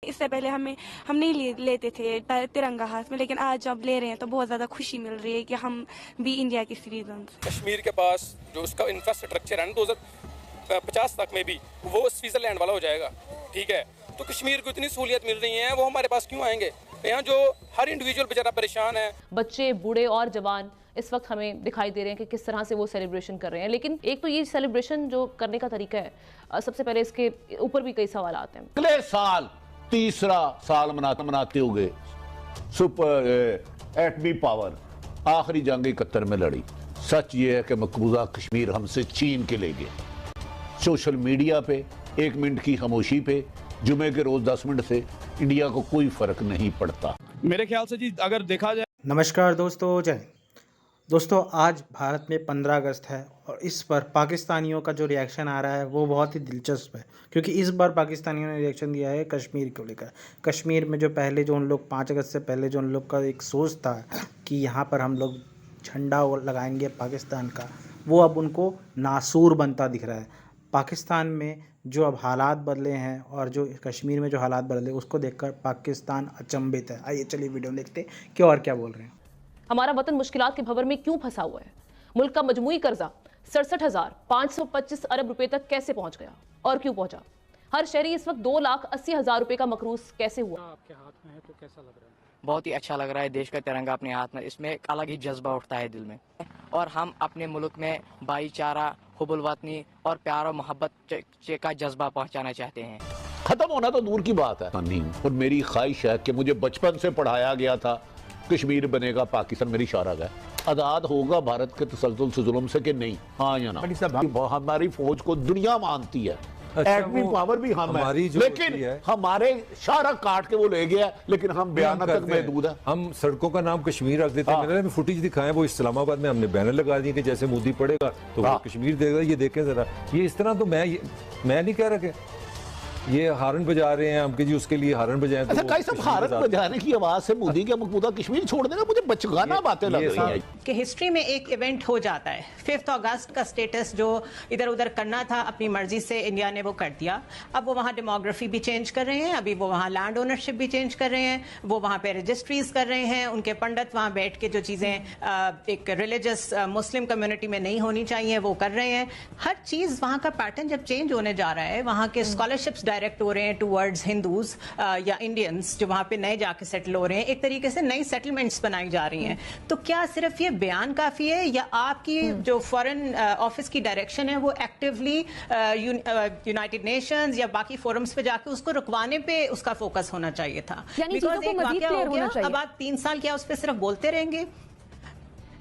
इससे पहले हम नहीं लेते थे तिरंगा हाथ में, लेकिन आज जब ले रहे हैं तो बहुत ज़्यादा खुशी मिल रही है कि हम भी इंडिया के सिटीजन। कश्मीर के पास जो उसका इंफ्रास्ट्रक्चर है ना 2050 तक में भी वो स्विट्जरलैंड वाला हो जाएगा, ठीक है। तो कश्मीर को इतनी सहूलियत मिल रही है, वो हमारे पास क्यों आएंगे? यहाँ जो हर इंडिविजुअल बेचारा परेशान है, बच्चे, बूढ़े और जवान इस वक्त हमें दिखाई दे रहे हैं कि किस तरह से वो सेलिब्रेशन कर रहे हैं। लेकिन एक तो ये सेलिब्रेशन जो करने का तरीका है, सबसे पहले इसके ऊपर भी कई सवाल आते हैं। अगले साल तीसरा साल मनाते हुए सुपर एटमी पावर आखिरी जंग 71 में लड़ी। सच ये है कि मकबूजा कश्मीर हमसे छीन के ले गए। सोशल मीडिया पे 1 मिनट की खामोशी पे जुमे के रोज 10 मिनट से इंडिया को कोई फर्क नहीं पड़ता। मेरे ख्याल से जी अगर देखा जाए। नमस्कार दोस्तों, जय दोस्तों। आज भारत में 15 अगस्त है और इस पर पाकिस्तानियों का जो रिएक्शन आ रहा है वो बहुत ही दिलचस्प है, क्योंकि इस बार पाकिस्तानियों ने रिएक्शन दिया है कश्मीर को लेकर। कश्मीर में जो पहले जो उन लोग 5 अगस्त से पहले जो उन लोग का एक सोच था कि यहाँ पर हम लोग झंडा लगाएंगे पाकिस्तान का, वो अब उनको नासूर बनता दिख रहा है। पाकिस्तान में जो अब हालात बदले हैं और जो कश्मीर में जो हालात बदले उसको देखकर पाकिस्तान अचंभित है। आइए चलिए वीडियो देखते हैं क्यों और क्या बोल रहे हैं। हमारा वतन मुश्किलात के भंवर में क्यों फंसा हुआ है? मुल्क का मजमूई कर्जा 67,525 अरब रुपए तक कैसे पहुंच गया और क्यों पहुंचा? हर शहरी इस वक्त 2,80,000 रुपए का मकरूज कैसे हुआ? आपके हाथ में है तो कैसा लग रहा है? बहुत ही अच्छा लग रहा है। देश का तिरंगा अपने हाथ में, इसमें एक अलग ही जज्बा उठता है दिल में, और हम अपने मुल्क में भाईचारा, हुब्बुल वतनी और प्यार और मोहब्बत का जज्बा पहुंचाना चाहते हैं। खत्म होना तो दूर की बात है नहीं, और मेरी ख्वाहिश है कि मुझे बचपन से पढ़ाया गया था कश्मीर बनेगा पाकिस्तान, मेरी शारग है। आज़ाद होगा भारत के तसल्सल से जुल्म से कि नहीं? हाँ या ना? हमारी फौज को दुनिया मानती है, एटमी पावर भी हम है, लेकिन हमारे शारग काट के वो ले गया, लेकिन हम बयान तक महदूद है। हम सड़कों का नाम कश्मीर रख देते हैं। मैंने फुटेज दिखाया, वो इस्लामाबाद में हमने बैनर लगा दिए कि जैसे मोदी पड़ेगा तो वो कश्मीर देगा। ये देखें जरा, ये इस तरह तो मैं नहीं कह रहा कि ये हारन बजा रहे हैं हम कि जी उसके लिए हारन बजाएं। अच्छा कई सब हारन बजाने की आवाज से मोदी के मकबूजा कश्मीर छोड़ देना मुझे बचगाना बातें लग रही हैं कि हिस्ट्री में एक इवेंट हो जाता है। 5 अगस्त का स्टेटस जो इधर उधर करना था अपनी मर्जी से इंडिया ने वो कर दिया। अब वो वहाँ डेमोग्राफी भी चेंज कर रहे हैं, अभी वो वहाँ लैंड ओनरशिप भी चेंज कर रहे हैं, वो वहाँ पे रजिस्ट्रीज कर रहे हैं। उनके पंडित वहाँ बैठ के जो चीज़ें एक रिलीजियस मुस्लिम कम्युनिटी में नहीं होनी चाहिए वो कर रहे हैं। हर चीज़ वहाँ का पैटर्न जब चेंज होने जा रहा है, वहाँ के स्कॉलरशिप्स डायरेक्ट हो रहे हैं टूवर्ड्स हिंदूज या इंडियंस जो वहाँ पे नए जाके सेटल हो रहे हैं, एक तरीके से नई सेटलमेंट्स बनाई जा रही हैं। तो क्या सिर्फ ये बयान काफ़ी है या आपकी जो फॉरेन ऑफिस की डायरेक्शन है वो एक्टिवली यूनाइटेड नेशंस या बाकी फोरम्स पे जाके उसको रुकवाने पे उसका फोकस होना चाहिए था? बिकॉज एक वाकया हो गया, अब आप 3 साल क्या उस पर सिर्फ बोलते रहेंगे?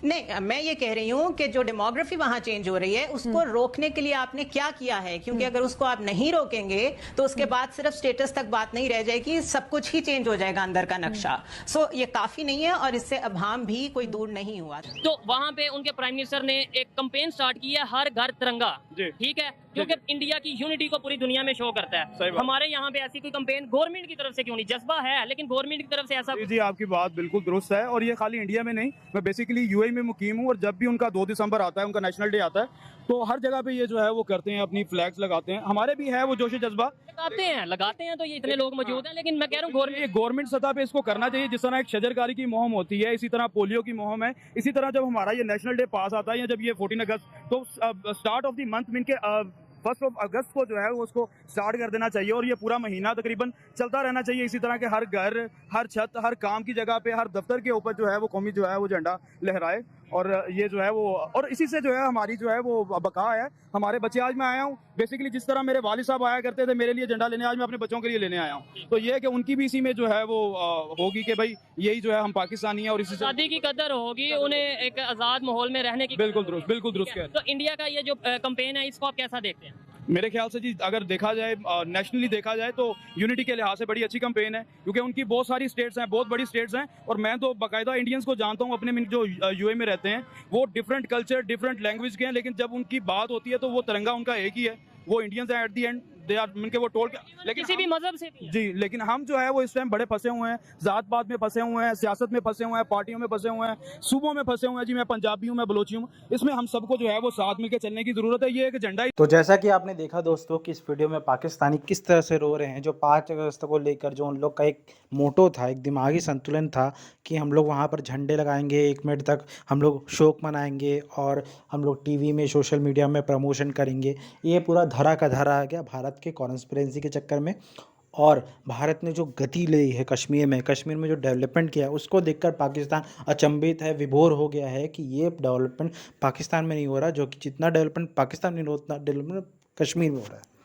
नहीं, मैं ये कह रही हूँ कि जो डेमोग्राफी वहाँ चेंज हो रही है उसको रोकने के लिए आपने क्या किया है? क्योंकि अगर उसको आप नहीं रोकेंगे तो उसके बाद सिर्फ स्टेटस तक बात नहीं रह जाएगी, सब कुछ ही चेंज हो जाएगा अंदर का नक्शा। सो ये काफी नहीं है और इससे अभाम भी कोई दूर नहीं हुआ। तो वहाँ पे उनके प्राइम मिनिस्टर ने एक कैंपेन स्टार्ट किया, हर घर तिरंगा, ठीक है, क्योंकि इंडिया की यूनिटी को पूरी दुनिया में शो करता है। हमारे यहाँ पे ऐसी कोई कैंपेन गवर्नमेंट की तरफ से क्यों नहीं? जज्बा है लेकिन गवर्नमेंट की तरफ से ऐसा। जी आपकी बात बिल्कुल दुरुस्त है, और ये खाली इंडिया में नहीं, मैं बेसिकली यूएई में मुकीम हूँ, और जब भी उनका 2 दिसंबर आता है, उनका नेशनल डे आता है, तो हर जगह पे ये जो है वो करते हैं, अपनी फ्लैग्स लगाते हैं। हमारे भी है वो जोश जज्बा, लगाते हैं तो ये इतने लोग मौजूद हैं, लेकिन मैं कह रहा हूँ गवर्नमेंट सतह पे इसको करना चाहिए। जिस तरह एक शजरकारी की मुहिम होती है, इसी तरह पोलियो की मुहिम है, इसी तरह जब हमारा ये नेशनल डे पास आता है या जब ये 14 अगस्त, तो स्टार्ट ऑफ द मंथ इनके 1 अगस्त को जो है वो उसको स्टार्ट कर देना चाहिए, और ये पूरा महीना तकरीबन चलता रहना चाहिए। इसी तरह के हर घर, हर छत, हर काम की जगह पे, हर दफ्तर के ऊपर जो है वो कौमी जो है वो झंडा लहराए, और ये जो है वो, और इसी से जो है हमारी जो है वो बका है। हमारे बच्चे, आज मैं आया हूँ बेसिकली जिस तरह मेरे वालिद साहब आया करते थे मेरे लिए झंडा लेने, आज मैं अपने बच्चों के लिए लेने आया हूँ। तो ये है कि उनकी भी इसी में जो है वो होगी कि भाई यही जो है हम पाकिस्तानी हैं, और इसी आज़ादी की कदर होगी, उन्हें एक आज़ाद माहौल में रहने की। बिल्कुल दुरुस्त। तो इंडिया का ये जो कैंपेन है इसको आप कैसा देखते हैं? मेरे ख्याल से जी अगर देखा जाए, नेशनली देखा जाए, तो यूनिटी के लिहाज से बड़ी अच्छी कैंपेन है, क्योंकि उनकी बहुत सारी स्टेट्स हैं, बहुत बड़ी स्टेट्स हैं, और मैं तो बाकायदा इंडियंस को जानता हूँ अपने जो यूए में रहते हैं, वो डिफरेंट कल्चर, डिफरेंट लैंग्वेज के हैं, लेकिन जब उनकी बात होती है तो वो तिरंगा उनका एक ही है, वो इंडियंस हैं at the end. They are इनके वो टोल के, लेकिन किसी भी मजहब से भी है। जी, लेकिन हम जो है वो इस टाइम बड़े फंसे हुए हैं, जात पात में फंसे हुए हैं, सियासत में फंसे हुए हैं, पार्टियों में फंसे हुए हैं, सूबों में फंसे हुए हैं। जी मैं पंजाबी हूँ, मैं बलोची हूँ, इसमें हम सबको जो है वो साथ मिलकर चलने की जरूरत है। ये एक एजेंडा ही। तो जैसा कि आपने देखा दोस्तों कि इस वीडियो में पाकिस्तानी किस तरह से रो रहे हैं, जो 5 अगस्त को लेकर जो उन लोग का एक मोटो था, एक दिमागी संतुलन था कि हम लोग वहाँ पर झंडे लगाएंगे, 1 मिनट तक हम लोग शोक मनाएंगे और हम लोग टीवी में, सोशल मीडिया में प्रमोशन करेंगे। ये पूरा धरा का धरा आ गया भारत के कॉन्स्पिरेंसी के चक्कर में। और भारत ने जो गति ली है कश्मीर में जो डेवलपमेंट किया है, उसको देखकर पाकिस्तान अचंभित है, विभोर हो गया है कि ये डेवलपमेंट पाकिस्तान में नहीं हो रहा, जो कि जितना डेवलपमेंट पाकिस्तान में नहीं हो रहा उतना डेवलपमेंट कश्मीर में हो रहा है।